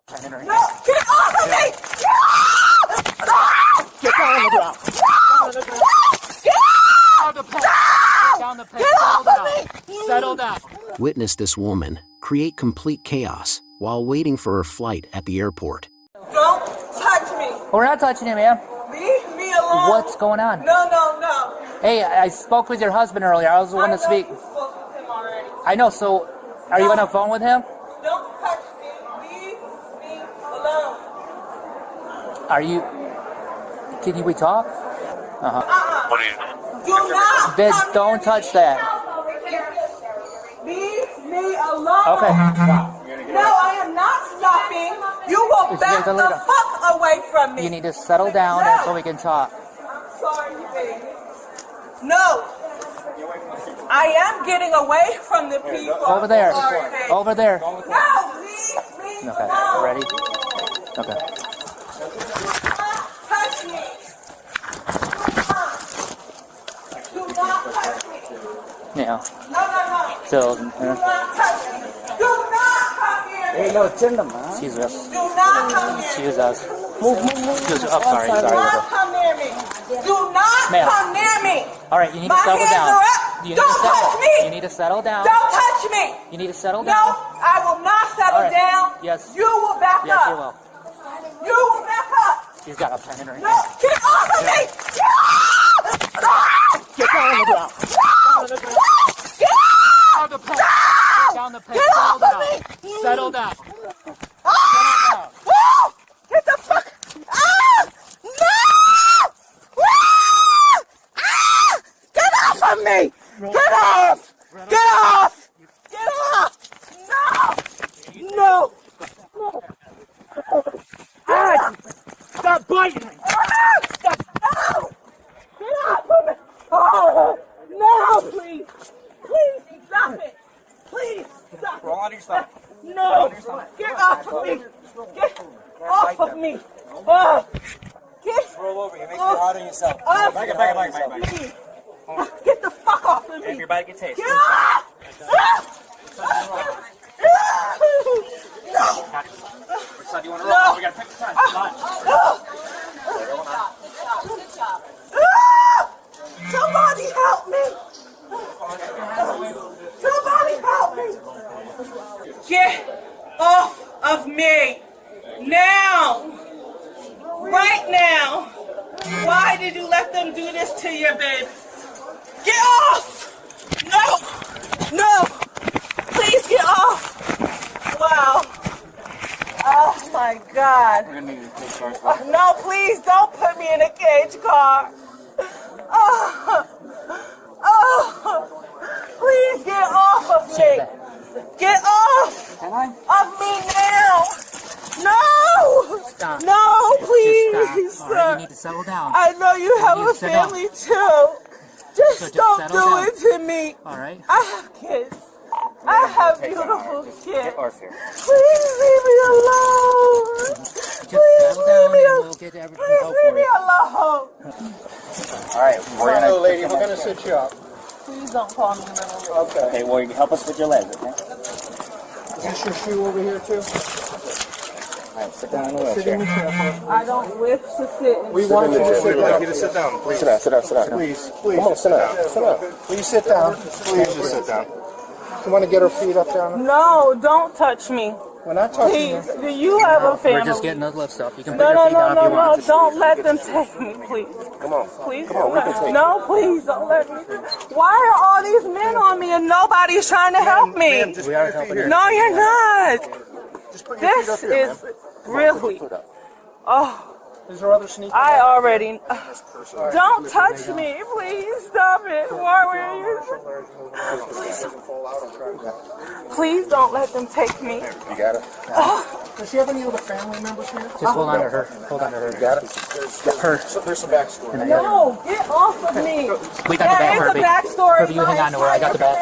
No, get off of me! Get down on the ground. Get down the peg. Get off of me! Settle down. Witness this woman create complete chaos while waiting for her flight at the airport. Don't touch me. We're not touching you, ma'am. Leave me alone. What's going on? No. Hey, I spoke with your husband earlier. I was the one to speak. You spoke with him already. I know, so are you on the phone with him? Don't touch me. Leave me alone. Are you... Can we talk? Do not Bitch, come don't near touch me. that. Leave me alone. Okay. No, I am not stopping. You will Just back get the the leader. fuck away from me. You need to settle down and so we can talk. I'm sorry, baby. No. I am getting away from the people. Over there. Sorry, baby. Over there. No, leave me Okay, alone. ready? Okay. Touch me. Do not touch me. Yeah. No. So, Do not touch me. Do not come near me. excuse us. Do not come near me. Excuse us. Excuse us. Oh, sorry. Do not come near me. Do not Ma'am. come near me. All right, you need to My settle hands down. are up. You need Don't to settle. touch me. You need to settle down. Don't touch me. You need to settle No, down. I will not settle All right. down. Yes. You will back Yes, up. you will. You will back up. She's got a pen in her No, hand. get off of me. Get down on the ground. Get Down the peg. Get off of me. Settle down. Woo! Get the fuck. No! Get off of me. Get off. Get off. Get off. No. Stop biting me. Stop. No. Get off of me. Oh, no, please. Please stop it. Please stop Roll on yourself. it. No. Get off of me. Get off of me. Oh. Get Roll over. You're making it hard on yourself. off Back of it. me. Get the fuck off of If me. your body gets taste. Get off. Which side do you want to roll? We gotta pick the side. Come on. Somebody help me! Somebody help me! Get off of me! Now! Right now! Why did you let them do this to your baby? Get off! No! No! Please get off! Wow. Oh my God. We're gonna need to take ours. No, please don't put me in a cage car. Please get off of me. Get off Can I? of me now. No. Stop. No, please. Just stop. All right, you need to settle down. I know you have You a sit down. family too. Just don't settle do down. it to me. All right. I have kids. I have beautiful kids. Ours here. Please leave me alone. Just Please settle leave down me and alone. we'll get everything Please go leave for me you. alone. All right. We're gonna. Hello, lady. We're gonna sit you up. Please don't call me little. Okay. Okay. Well, you can help us with your legs, okay? Is this your shoe over here too? All right. Sit down in the Sit in the wheelchair. chair. I don't wish to sit in We want you to sit We'd like down. you to sit down, please. Sit down. Sit down. Sit down. Please. Please. Come on. Sit down. Sit down. Please sit down. Please just sit down. You want to get her feet up down? No, don't touch me. We're not touching you. Please, do you have a family? We're just getting the lift up. You can put No, your no, feet no, down if no, you no. want. Don't let them take me, please. Come on. Please, Come on, we can take no, please don't let me. Why are all these men on me and nobody's trying to help me? Ma'am, just We put are your feet helping here. her. No, you're not. Just put your feet up This here, is really. Oh, Is there other sneakers? I already. Don't touch me, please. Stop it. Why were you? Please don't let them take me. You got it. Does she have any other family members here? Just hold on to her. Hold on to her. You got it. There's some backstory. No, get off of me. We got the back, There is Herbie. a backstory. Herbie, you hang on to her. I got the back.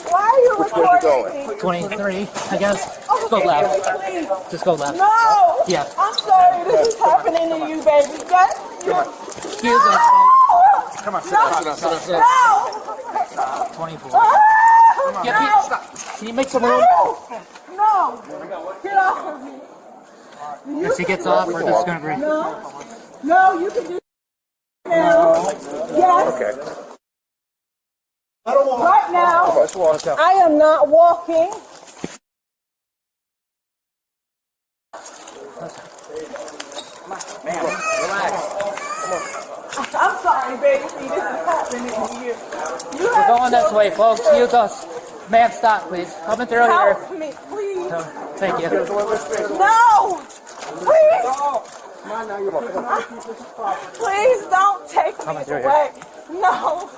Why are you recording me? 23, I guess. Just go left. Please. Just go left. No. Yeah. I'm sorry this is happening to you, baby. Excuse us. No. Come on, sit down. Sit down. Sit down. Sit down. No. 24. Yeah, can you make some room? No! Get off of me! If she gets off, we're just gonna bring. No, you can do it now. Yes. Okay. I don't want. Right now. Let's walk out. I am not walking. I'm sorry, baby. This is happening here. We're going this way, folks. Use us. Ma'am, stop, please. Coming through here. Help me, please. Thank you. No! Please! Come on now, you're welcome. Please don't take me Coming through away. No!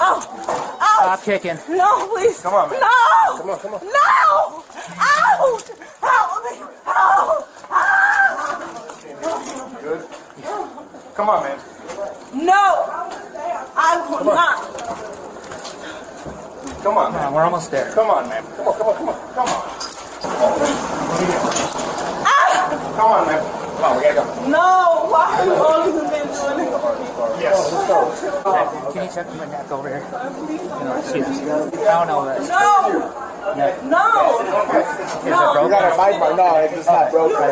Ow! Ow! Stop kicking. No, please! Come on, man. No! Come on, come on. No! Out! Help me! Help! Ah! Good. Come on, man. No! I will not! Come on, Come man. on, we're almost there. Come on, man. Come on, come on, come on. Come on. Ah! Come on, man. Come on, we gotta go. No! Why have you always been doing this? Yes, let's go. Can you check my neck over here? Excuse me. I don't know that. No! No! You gotta bite my no, it's not broken.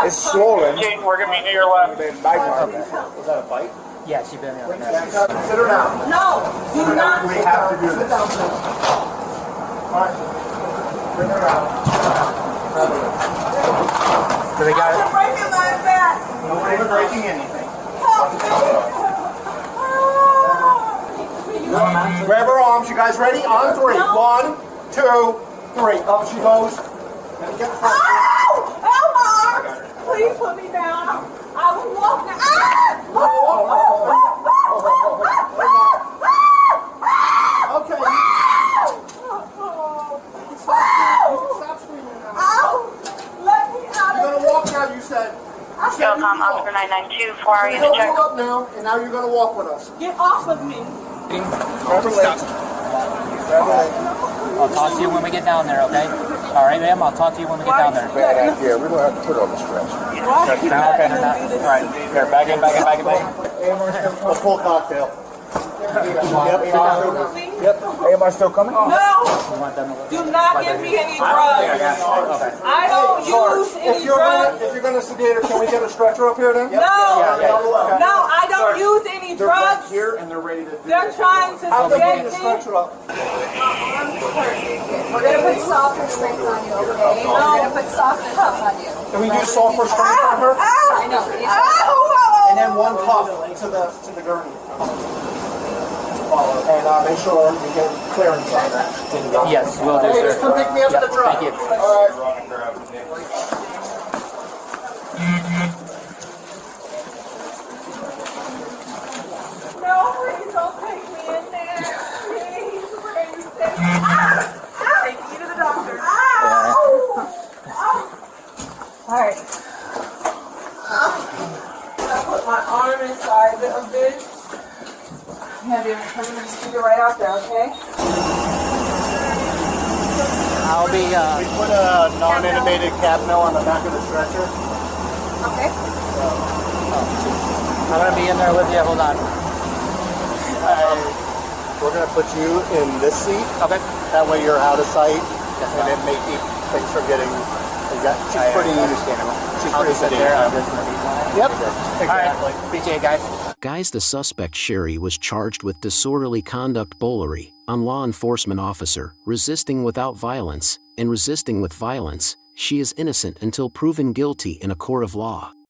It's swollen. We're gonna be to your left. Then bite my Was that a bite? Yeah, she bit me on the neck. Sit her down. No! Do not! We have to do this. All right. Bring her out. So they got it. You're breaking my back! Nobody's breaking anything. Help me! Grab her arms. You guys ready? On three. No. 1, 2, 3. Up she goes. Get in front. Ow! Ow, my arms! Please put me down. I will walk now. Ah! Okay. Stop screaming now. Ow! Let me out You're of gonna walk now, you said. Telecom Officer 992, 4 are you to Help check? you up now, and now you're gonna walk with us. Get off of me. Grab her leg. Grab her leg. I'll talk to you when we get down there, okay? All right, ma'am. I'll talk to you when we get down there. Bad idea. We don't have to put her on the stretch. Why are you Okay, letting not. them do this? All right, here, back in. A full cocktail. Yep. AMR still coming? No! Do not give me any drugs. I don't use If any you're drugs. gonna sedate her, can we get a stretcher up here then? No! No, I don't use any They're back drugs. here and they're ready to do They're trying to Have them sedate get the me. stretcher up. We're going to put soft restraints on you, okay? We're going to put soft cuffs on you. Can we do soft restraint on her? Ow! I know. Ow! And then one cuff to the gurney. And make sure you get clearance on that. Yes, will do, Hey, just come sir. pick me up at the truck. Thank you. All right. No, please don't take me in there. Please, please take me. Take me to the doctor. Ow! All right. I put my arm inside of this. Have you stick it right out there, okay? I'll be, We put a non-intubated capno on the back of the stretcher. Okay. I'm gonna be in there with you. Hold on. We're going to put you in this seat. Okay. That way you're out of sight, and it may keep things from getting. She's pretty understandable. She's I'll pretty just sit sedated. there. I'm just gonna be quiet. Yep. All right. Appreciate it, guys. Guys, the suspect Sherry was charged with disorderly conduct bullery, on law enforcement officer, resisting without violence, and resisting with violence. She is innocent until proven guilty in a court of law.